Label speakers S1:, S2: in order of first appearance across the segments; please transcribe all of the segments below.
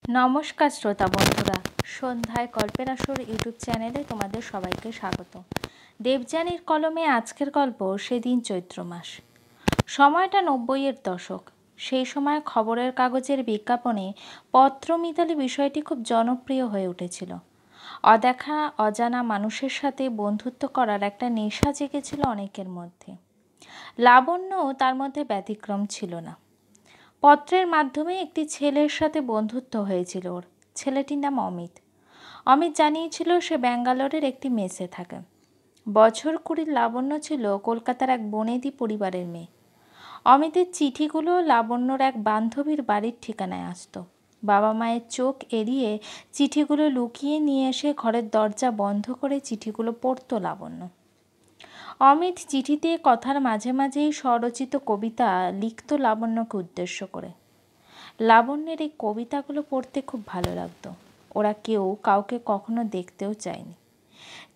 S1: নমস্কার শ্রোতা বন্ধুরা, সন্ধ্যায় গল্পের আসর ইউটিউব চ্যানেলে তোমাদের সবাইকে স্বাগত। দেবযানীর কলমে আজকের গল্প সেদিন চৈত্র মাস। সময়টা 90-এর দশক। সেই সময় খবরের কাগজের বিজ্ঞাপনে পত্র মিতালি বিষয়টি খুব জনপ্রিয় হয়ে উঠেছিল। অদেখা অজানা মানুষের সাথে বন্ধুত্ব করার একটা নেশা জেগেছিল অনেকের মধ্যে। লাবণ্য তার মধ্যে ব্যতিক্রম ছিল না। পত্রের মাধ্যমে একটি ছেলের সাথে বন্ধুত্ব হয়েছিল ওর। ছেলেটির নাম অমিত। অমিত জানিয়েছিল সে ব্যাঙ্গালোরের একটি মেসে থাকে। বছর 20 লাবণ্য ছিল কলকাতার এক বনেদি পরিবারের মেয়ে। অমিতের চিঠিগুলো লাবণ্যর এক বান্ধবীর বাড়ির ঠিকানায় আসতো। বাবা মায়ের চোখ এড়িয়ে চিঠিগুলো লুকিয়ে নিয়ে এসে ঘরের দরজা বন্ধ করে চিঠিগুলো পড়তো লাবণ্য। অমিত চিঠিতে কথার মাঝে মাঝেই স্বরচিত কবিতা লিখত লাবণ্যকে উদ্দেশ্য করে। লাবণ্যের এই কবিতাগুলো পড়তে খুব ভালো লাগতো। ওরা কেউ কাউকে কখনো দেখতেও চায়নি।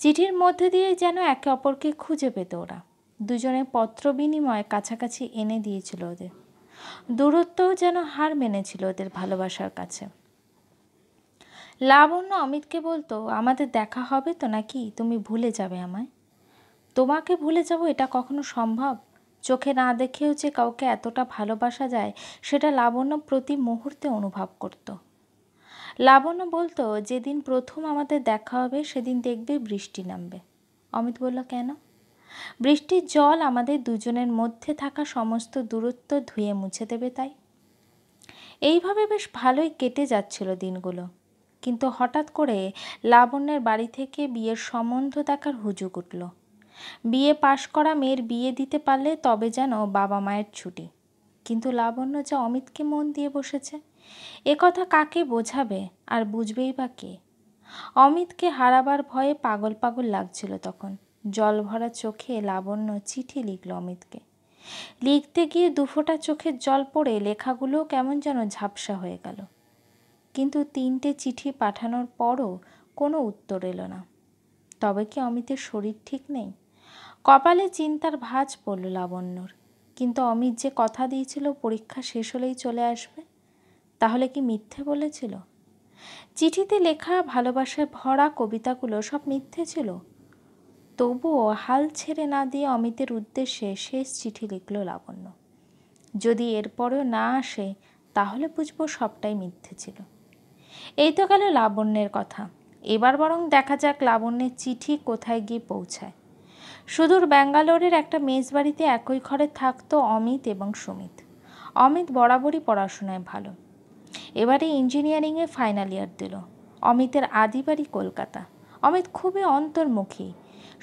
S1: চিঠির মধ্যে দিয়ে যেন একে অপরকে খুঁজে পেত ওরা। দুজনে পত্র বিনিময় কাছাকাছি এনে দিয়েছিল ওদের। দূরত্বও যেন হার মেনেছিল ওদের ভালোবাসার কাছে। লাবণ্য অমিতকে বলতো, আমাদের দেখা হবে তো নাকি? তুমি ভুলে যাবে আমায়? তোমাকে ভুলে যাব এটা কখনো সম্ভব? চোখে না দেখেও যে কাউকে এতটা ভালোবাসা যায় সেটা লাবণ্য প্রতি মুহূর্তে অনুভব করত। লাবণ্য বলতো, যেদিন প্রথম আমাদের দেখা হবে সেদিন দেখবে বৃষ্টি নামবে। অমিত বলল, কেন? বৃষ্টির জল আমাদের দুজনের মধ্যে থাকা সমস্ত দূরত্ব ধুয়ে মুছে দেবে তাই। এইভাবে বেশ ভালোই কেটে যাচ্ছিল দিনগুলো। কিন্তু হঠাৎ করে লাবণ্যের বাড়ি থেকে বিয়ের সম্বন্ধ দেখার হুজুগ উঠল। বিয়ে পাশ করা মেয়ের বিয়ে দিতে পারলে তবে যেন বাবা মায়ের ছুটি। কিন্তু লাবণ্য যে অমিতকে মন দিয়ে বসেছে, এ কথা কাকে বোঝাবে? আর বুঝবেই বা কে? অমিতকে হারাবার ভয়ে পাগল পাগল লাগছিল তখন। জল ভরা চোখে লাবণ্য চিঠি লিখল অমিতকে। লিখতে গিয়ে দুফোঁটা চোখের জল পড়ে লেখাগুলো কেমন যেন ঝাপসা হয়ে গেল। কিন্তু 3টে চিঠি পাঠানোর পরও কোনো উত্তর এলো না। তবে কি অমিতের শরীর ঠিক নেই? কপালে চিন্তার ভাঁজ পড়ল লাবণ্যর। কিন্তু অমিত যে কথা দিয়েছিল পরীক্ষা শেষ হলেই চলে আসবে, তাহলে কি মিথ্যে বলেছিল? চিঠিতে লেখা ভালোবাসায় ভরা কবিতাগুলো সব মিথ্যে ছিল। তবুও হাল ছেড়ে না দিয়ে অমিতের উদ্দেশ্যে শেষ চিঠি লিখল লাবণ্য। যদি এরপরেও না আসে তাহলে বুঝবো সবটাই মিথ্যে ছিল। এই তো গেল লাবণ্যের কথা। এবার বরং দেখা যাক লাবণ্যের চিঠি কোথায় গিয়ে পৌঁছায়। সুদূর ব্যাঙ্গালোরের একটা মেসবাড়িতে একই ঘরে থাকতো অমিত এবং সুমিত। অমিত বরাবরই পড়াশোনায় ভালো। এবারে ইঞ্জিনিয়ারিংয়ে ফাইনাল ইয়ার দিল। অমিতের আদি বাড়ি কলকাতা। অমিত খুবই অন্তর্মুখী।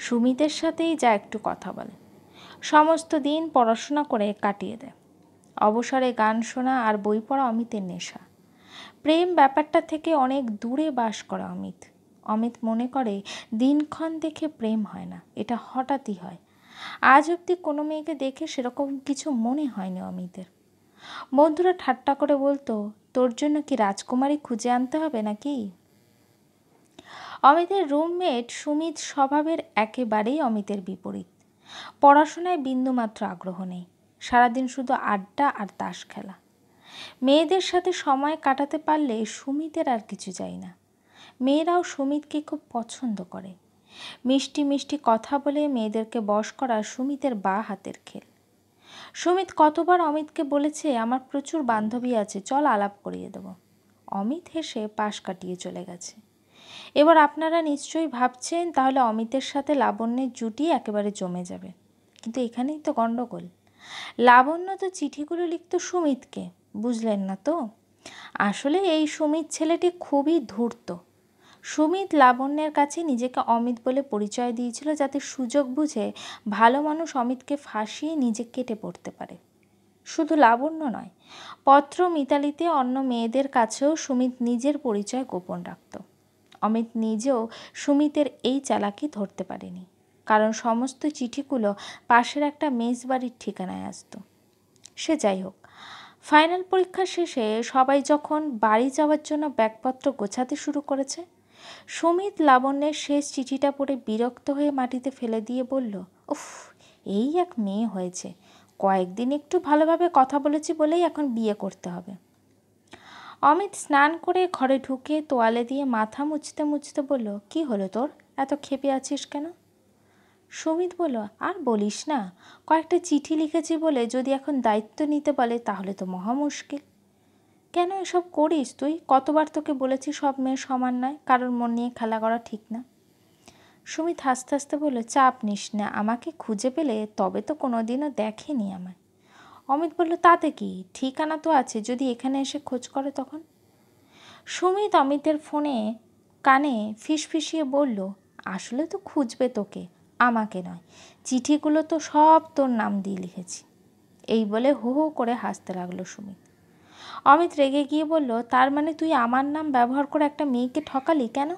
S1: সুমিতের সাথেই যা একটু কথা বলে। সমস্ত দিন পড়াশোনা করে কাটিয়ে দেয়। অবসরে গান শোনা আর বই পড়া অমিতের নেশা। প্রেম ব্যাপারটা থেকে অনেক দূরে বাস করা অমিত। অমিত মনে করে দিনক্ষণ দেখে প্রেম হয় না, এটা হঠাৎই হয়। আজ অবধি কোনো মেয়েকে দেখে সেরকম কিছু মনে হয়নি অমিতের। বন্ধুরা ঠাট্টা করে বলতো, তোর জন্য কি রাজকুমারী খুঁজে আনতে হবে নাকি? অমিতের রুমমেট সুমিত স্বভাবের একেবারেই অমিতের বিপরীত। পড়াশোনায় বিন্দুমাত্র আগ্রহ নেই। সারাদিন শুধু আড্ডা আর তাস খেলা। মেয়েদের সাথে সময় কাটাতে পারলে সুমিতের আর কিছু চাই না। মেয়েরাও সুমিতকে খুব পছন্দ করে। মিষ্টি মিষ্টি কথা বলে মেয়েদেরকে বশ করা সুমিতের বাঁ হাতের খেল। সুমিত কতবার অমিতকে বলেছে, আমার প্রচুর বান্ধবী আছে, চল আলাপ করিয়ে দেব। অমিত হেসে পাশ কাটিয়ে চলে গেছে। এবার আপনারা নিশ্চয়ই ভাবছেন তাহলে অমিতের সাথে লাবণ্যের জুটি একেবারে জমে যাবে। কিন্তু এখানেই তো গণ্ডগোল। লাবণ্য তো চিঠিগুলো লিখত সুমিতকে, বুঝলেন না তো? আসলে এই সুমিত ছেলেটি খুবই ধূর্ত। সুমিত লাবণ্যের কাছে নিজেকে অমিত বলে পরিচয় দিয়েছিল যাতে সুযোগ বুঝে ভালো মানুষ অমিতকে ফাঁসিয়ে নিজে কেটে পড়তে পারে। শুধু লাবণ্য নয়, পত্র মিতালিতে অন্য মেয়েদের কাছেও সুমিত নিজের পরিচয় গোপন রাখত। অমিত নিজেও সুমিতের এই চালাকি ধরতে পারেনি, কারণ সমস্ত চিঠিগুলো পাশের একটা মেসবাড়ির ঠিকানায় আসতো। সে যাই হোক, ফাইনাল পরীক্ষা শেষে সবাই যখন বাড়ি যাওয়ার জন্য ব্যাগপত্র গোছাতে শুরু করেছে, সুমিত লাবণ্যের শেষ চিঠিটা পড়ে বিরক্ত হয়ে মাটিতে ফেলে দিয়ে বলল, উফ, এই এক মেয়ে হয়েছে, কয়েকদিন একটু ভালোভাবে কথা বলেছি বলেই এখন বিয়ে করতে হবে। অমিত স্নান করে ঘরে ঢুকে তোয়ালে দিয়ে মাথা মুছতে মুছতে বলল, কি হলো তোর, এত ক্ষেপে আছিস কেন? সুমিত বলল, আর বলিস না, কয়েকটা চিঠি লিখেছি বলে যদি এখন দায়িত্ব নিতে বলে তাহলে তো মহা মুশকিল। কেন এসব করিস তুই? কতবার তোকে বলেছি সব মেয়ে সমান নয়, কারোর মন নিয়ে খেলা করা ঠিক না। সুমিত হাসতে হাসতে বলল, চাপ নিস না, আমাকে খুঁজে পেলে তবে তো কোনো দিনও দেখেনি আমায়। অমিত বলল, তাতে কি, ঠিকানা তো আছে, যদি এখানে এসে খোঁজ করে তখন? সুমিত অমিতের ফোনে কানে ফিসফিসিয়ে বলল, আসলে তো খুঁজবে তোকে, আমাকে নয়, চিঠিগুলো তো সব তোর নাম দিয়ে লিখেছি। এই বলে হো হো করে হাসতে লাগলো সুমিত। অমিত রেগে গিয়ে বলল, তার মানে তুই আমার নাম ব্যবহার করে একটা মেয়েকে ঠকালি কেন?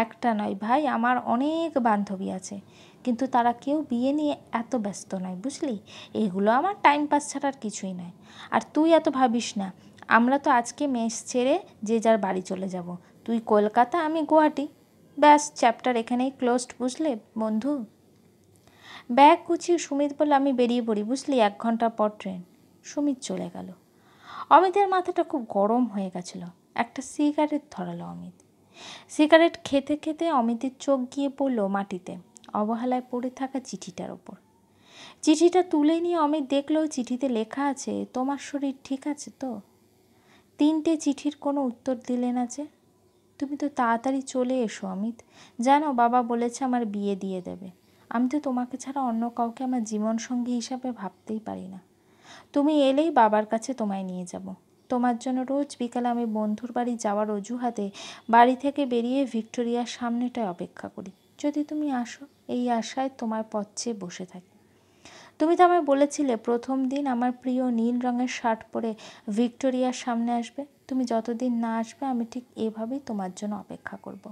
S1: একটা নয় ভাই, আমার অনেক বান্ধবী আছে, কিন্তু তারা কেউ বিয়ে নিয়ে এত ব্যস্ত নয়, বুঝলি? এগুলো আমার টাইম পাস ছাড়ার কিছুই নয়। আর তুই এত ভাবিস না, আমরা তো আজকে মেস ছেড়ে যে যার বাড়ি চলে যাব। তুই কলকাতা, আমি গুয়াহাটি, ব্যাস চ্যাপ্টার এখানেই ক্লোজড, বুঝলে বন্ধু? ব্যাগ গুছিয়ে সুমিত বলল, আমি বেরিয়ে পড়ি, বুঝলি, 1 ঘন্টা পর ট্রেন। সুমিত চলে গেল। অমিতের মাথাটা খুব গরম হয়ে গেছিল। একটা সিগারেট ধরালো অমিত। সিগারেট খেতে খেতে অমিতের চোখ গিয়ে পড়ল মাটিতে, অবহেলায় পড়ে থাকা চিঠিটার ওপর। চিঠিটা তুলে নিয়ে অমিত দেখল চিঠিতে লেখা আছে, তোমার শরীর ঠিক আছে তো? 3টে চিঠির কোনো উত্তর দিলে না যে? তুমি তো তাড়াতাড়ি চলে এসো অমিত, জানো বাবা বলেছে আমার বিয়ে দিয়ে দেবে। আমি তো তোমাকে ছাড়া অন্য কাউকে আমার জীবনসঙ্গী হিসাবে ভাবতেই পারি না। তুমি এলেই বাবার কাছে তোমায় নিয়ে যাব। তোমার জন্য রোজ বিকালে আমি বন্ধুর বাড়ি যাওয়ার অজুহাতে বাড়ি থেকে বেরিয়ে ভিক্টোরিয়ার সামনেটায় অপেক্ষা করি। যদি তুমি আসো, এই আশায় তোমার পথ চেয়ে বসে থাকি। তুমি তো আমায় বলেছিলে প্রথম দিন আমার প্রিয় নীল রঙের শার্ট পরে ভিক্টোরিয়ার সামনে আসবে। তুমি যতদিন না আসবে আমি ঠিক এভাবেই তোমার জন্য অপেক্ষা করব।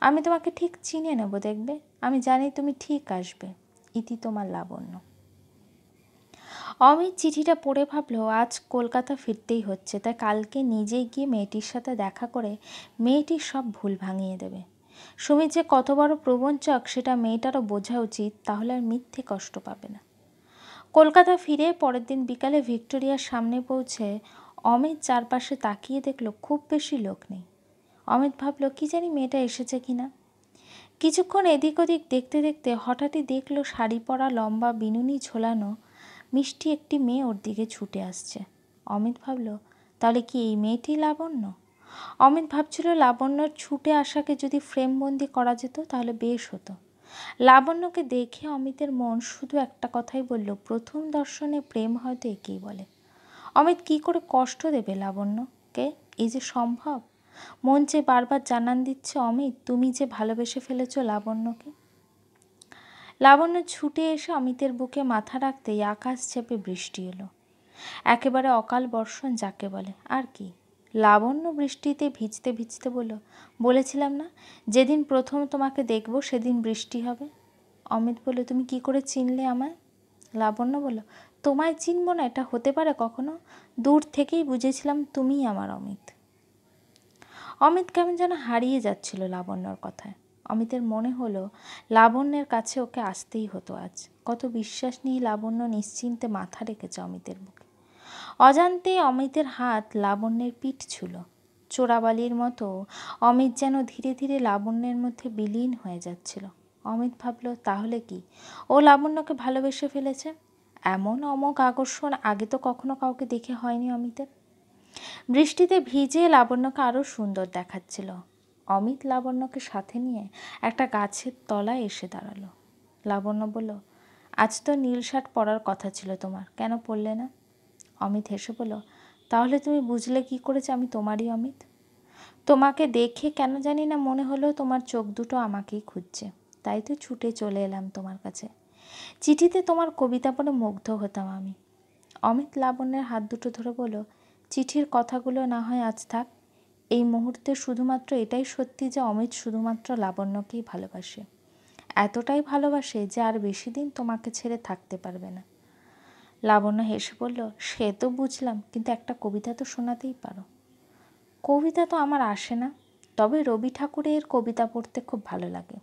S1: আমি তোমাকে ঠিক চিনে নেব, দেখবে। আমি জানি তুমি ঠিক আসবে। ইতি, তোমার লাবণ্য। অমিত চিঠিটা পড়ে ভাবল, আজ কলকাতা ফিরতেই হচ্ছে, তাই কালকে নিজেই গিয়ে মেয়েটির সাথে দেখা করে মেয়েটির সব ভুল ভাঙিয়ে দেবে। সুমিত যে কত বড় প্রবঞ্চক সেটা মেয়েটারও বোঝা উচিত, তাহলে আর মিথ্যে কষ্ট পাবে না। কলকাতা ফিরে পরের দিন বিকালে ভিক্টোরিয়ার সামনে পৌঁছে অমিত চারপাশে তাকিয়ে দেখল খুব বেশি লোক নেই। অমিত ভাবল, কি জানি মেয়েটা এসেছে কিনা। কিছুক্ষণ এদিক ওদিক দেখতে দেখতে হঠাৎই দেখল শাড়ি পরা, লম্বা বিনুনি ঝোলানো মিষ্টি একটি মেয়ে ওর দিকে ছুটে আসছে। অমিত ভাবল, তাহলে কি এই মেয়েটি লাবণ্য? অমিত ভাবছিল লাবণ্যর ছুটে আসাকে যদি ফ্রেমবন্দি করা যেত তাহলে বেশ হতো। লাবণ্যকে দেখে অমিতের মন শুধু একটা কথাই বলল, প্রথম দর্শনে প্রেম হয়তো একেই বলে। অমিত কি করে কষ্ট দেবে লাবণ্যকে? এই যে সম্ভব? মন চেয়ে বারবার জানান দিচ্ছে, অমিত তুমি যে ভালোবেসে ফেলেছ লাবণ্যকে। লাবণ্য ছুটে এসে অমিতের বুকে মাথা রাখতেই আকাশ চেপে বৃষ্টি এলো। একেবারে অকাল বর্ষণ যাকে বলে। আর কি, লাবণ্য বৃষ্টিতে ভিজতে ভিজতে বলল, বলেছিলাম না যেদিন প্রথম তোমাকে দেখব সেদিন বৃষ্টি হবে। অমিত বলল, তুমি কি করে চিনলে আমায়? লাবণ্য বলল, তোমায় চিনব না এটা হতে পারে কখনো? দূর থেকেই বুঝেছিলাম তুমিই আমার অমিত। অমিত কেমন যেন হারিয়ে যাচ্ছিল লাবণ্যর কথায়। অমিতের মনে হলো লাবণ্যের কাছে ওকে আসতেই হতো আজ। কত বিশ্বাস নিয়ে লাবণ্য নিশ্চিন্তে মাথা রেখেছে অমিতের বুকে। অজান্তে অমিতের হাত লাবণ্যের পিঠ ছুঁল। চোরাবালির মতো অমিত যেন ধীরে ধীরে লাবণ্যের মধ্যে বিলীন হয়ে যাচ্ছিল। অমিত ভাবল, তাহলে কি ও লাবণ্যকে ভালোবেসে ফেলেছে? এমন অমোঘ আকর্ষণ আগে তো কখনো কাউকে দেখে হয়নি অমিতের। বৃষ্টিতে ভিজে লাবণ্যকে আরও সুন্দর দেখাচ্ছিল। অমিত লাবণ্যকে সাথে নিয়ে একটা গাছের তলায় এসে দাঁড়ালো। লাবণ্য বলল, আজ তো নীল শার্ট পরার কথা ছিল তোমার, কেন পরলে না? অমিত হেসে বলল, তাহলে তুমি বুঝলে কি করেছে আমি তোমারই অমিত? তোমাকে দেখে কেন জানি না মনে হলো তোমার চোখ দুটো আমাকেই খুঁজছে, তাই তো ছুটে চলে এলাম তোমার কাছে। চিঠিতে তোমার কবিতা পড়ে মুগ্ধ হতাম আমি। অমিত লাবণ্যের হাত দুটো ধরে বলল, চিঠির কথাগুলো না হয় আজ থাক। এই মুহূর্তে শুধুমাত্র এটাই সত্যি যে অমিত শুধুমাত্র লাবণ্যকেই ভালোবাসে। এতটাই ভালোবাসে যে আর বেশি দিন তোমাকে ছেড়ে থাকতে পারবে না। লাবণ্য হেসে বলল, সে তো বুঝলাম, কিন্তু একটা কবিতা তো শোনাতেই পারো। কবিতা তো আমার আসে না, তবে রবি ঠাকুরের কবিতা পড়তে খুব ভালো লাগে।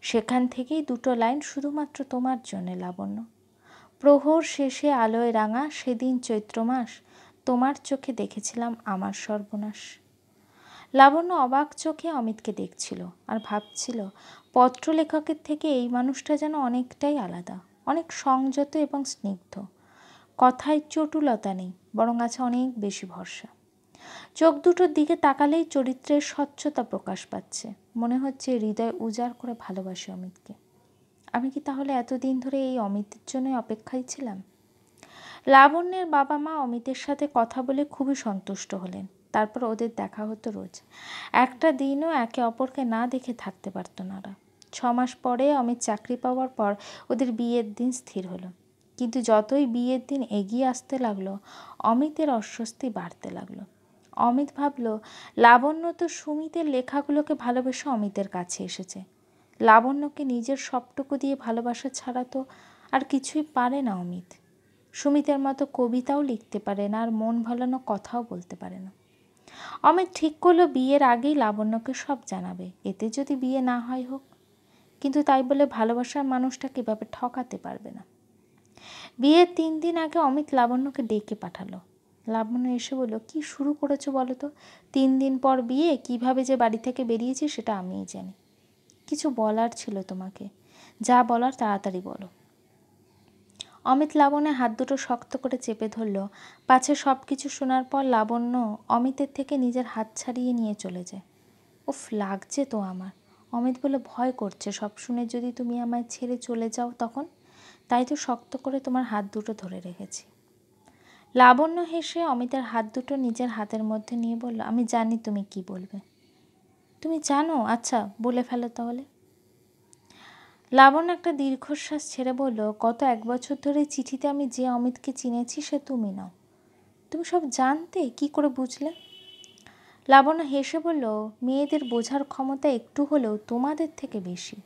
S1: সেখান থেকেই 2টো লাইন শুধুমাত্র তোমার জন্যে লাবণ্য। প্রহর শেষে আলোয় রাঙা সেদিন চৈত্র মাস, তোমার চোখে দেখেছিলাম আমার সর্বনাশ। লাবণ্য অবাক চোখে অমিতকে দেখছিল আর ভাবছিল পত্রলেখকের থেকে এই মানুষটা যেন অনেকটাই আলাদা, অনেক সংযত এবং স্নিগ্ধ। কথায় চটুলতা নেই, বরং আছে অনেক বেশি ভরসা। চোখ দুটোর দিকে তাকালেই চরিত্রের স্বচ্ছতা প্রকাশ পাচ্ছে। মনে হচ্ছে হৃদয় উজাড় করে ভালোবাসি অমিতকে। আমি কি তাহলে এতদিন ধরে এই অমিতের জন্যই অপেক্ষায় ছিলাম? লাবণ্যের বাবা মা অমিতের সাথে কথা বলে খুবই সন্তুষ্ট হলেন। তারপর ওদের দেখা হতো রোজ। একটা দিনও একে অপরকে না দেখে থাকতে পারত না ওরা। 6 মাস পরে অমিত চাকরি পাওয়ার পর ওদের বিয়ের দিন স্থির হলো। কিন্তু যতই বিয়ের দিন এগিয়ে আসতে লাগলো, অমিতের অস্বস্তি বাড়তে লাগলো। অমিত ভাবল, লাবণ্য তো সুমিতের লেখাগুলোকে ভালোবেসে অমিতের কাছে এসেছে। লাবণ্যকে নিজের সবটুকু দিয়ে ভালোবাসা ছাড়া তো আর কিছুই পারে না অমিত। সুমিতের মতো কবিতাও লিখতে পারে না, আর মন ভালানো কথাও বলতে পারে না। অমিত ঠিক করলো বিয়ের আগেই লাবণ্যকে সব জানাবে। এতে যদি বিয়ে না হয় হোক, কিন্তু তাই বলে ভালোবাসার মানুষটা কীভাবে ঠকাতে পারবে না। বিয়ের 3 দিন আগে অমিত লাবণ্যকে ডেকে পাঠালো। লাবণ্য এসে বলল, কি শুরু করেছো বলো তো? 3 দিন পর বিয়ে, কিভাবে যে বাড়ি থেকে বেরিয়েছি সেটা আমিই জানি। কিছু বলার ছিল তোমাকে, যা বলার তাড়াতাড়ি বলো। অমিত লাবণ্যের হাত দুটো শক্ত করে চেপে ধরল, পাছে সব কিছু শোনার পর লাবণ্য অমিতের থেকে নিজের হাত ছাড়িয়ে নিয়ে চলে যায়। উফ, লাগছে তো আমার। অমিত বলে, ভয় করছে সব শুনে যদি তুমি আমায় ছেড়ে চলে যাও তখন। তাই তো শক্ত করে তোমার হাত দুটো ধরে রেখেছি। লাবণ্য হেসে অমিতের হাত দুটো নিজের হাতের মধ্যে নিয়ে বলল, আমি জানি তুমি কি বলবে। তুমি জানো? আচ্ছা, বলে ফেলো তাহলে। লাবণ্য একটা দীর্ঘশ্বাস ছেড়ে বলল, গত 1 বছর ধরে চিঠিতে আমি যে অমিতকে চিনেছি সে তুমি নও। তুমি সব জানতে, কি করে বুঝলে? লাবণ্য হেসে বলল, মেয়েদের বোঝার ক্ষমতা একটু হলেও তোমাদের থেকে বেশি।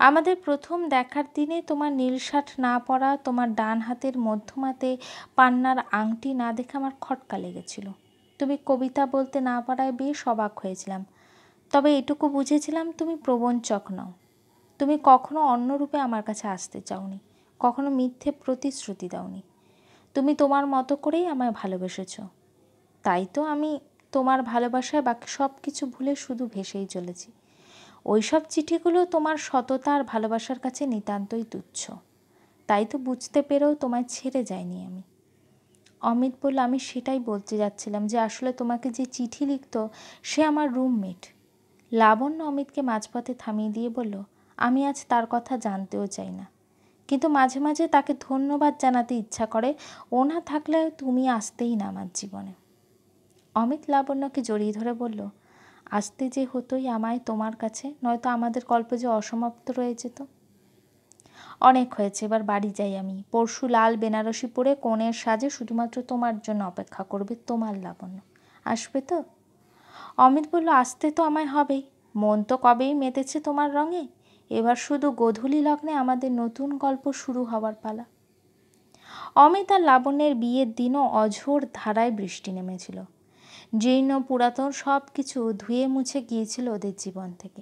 S1: আমাদের প্রথম দেখার দিনে তোমার নীল শার্ট না পরা, তোমার ডান হাতের মধ্যমাতে পান্নার আংটি না দেখে আমার খটকা লেগেছিল। তুমি কবিতা বলতে না পারায় বেশ অবাক হয়েছিলাম। তবে এটুকু বুঝেছিলাম তুমি প্রবঞ্চক নও। তুমি কখনো অন্য রূপে আমার কাছে আসতে চাওনি, কখনো মিথ্যে প্রতিশ্রুতি দাওনি। তুমি তোমার মতো করেই আমায় ভালোবেসেছ। তাই তো আমি তোমার ভালোবাসায় বাকি সব কিছু ভুলে শুধু ভেসেই চলেছি। ওইসব চিঠিগুলো তোমার সততা আর ভালোবাসার কাছে নিতান্তই তুচ্ছ। তাই তো বুঝতে পেরেও তোমায় ছেড়ে যাইনি আমি। অমিত বলল, আমি সেটাই বলতে যাচ্ছিলাম যে আসলে তোমাকে যে চিঠি লিখত সে আমার রুমমেট। লাবণ্য অমিতকে মাঝপথে থামিয়ে দিয়ে বলল, আমি আজ তার কথা জানতেও চাই না, কিন্তু মাঝে মাঝে তাকে ধন্যবাদ জানাতে ইচ্ছা করে। ও না থাকলে তুমি আসতেই না আমার জীবনে। অমিত লাবণ্যকে জড়িয়ে ধরে বলল, আসতে যে হতোই আমায় তোমার কাছে, নয়তো আমাদের গল্প যে অসমাপ্ত রয়ে যেত। অনেক হয়েছে, এবার বাড়ি যাই আমি। পরশু লাল বেনারসি পরে কনের সাজে শুধুমাত্র তোমার জন্য অপেক্ষা করবে তোমার লাবণ্য। আসবে তো? অমিত বলল, আসতে তো আমায় হবেই। মন তো কবেই মেতেছে তোমার রঙে। এবার শুধু গোধূলি লগ্নে আমাদের নতুন গল্প শুরু হওয়ার পালা। অমিত আর লাবণ্যের বিয়ের দিনও অঝোর ধারায় বৃষ্টি নেমেছিল। জীর্ণ পুরাতন সব কিছু ধুয়ে মুছে গিয়েছিল ওদের জীবন থেকে।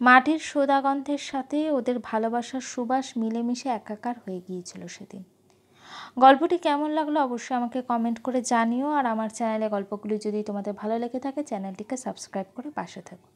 S1: মাটির সোদাগন্ধের সাথে ওদের ভালোবাসার সুবাস মিলেমিশে একাকার হয়ে গিয়েছিল সেদিন। গল্পটি কেমন লাগলো অবশ্যই আমাকে কমেন্ট করে জানিও। আর আমার চ্যানেলে গল্পগুলি যদি তোমাদের ভালো লেগে থাকে চ্যানেলটিকে সাবস্ক্রাইব করে পাশে থাকো।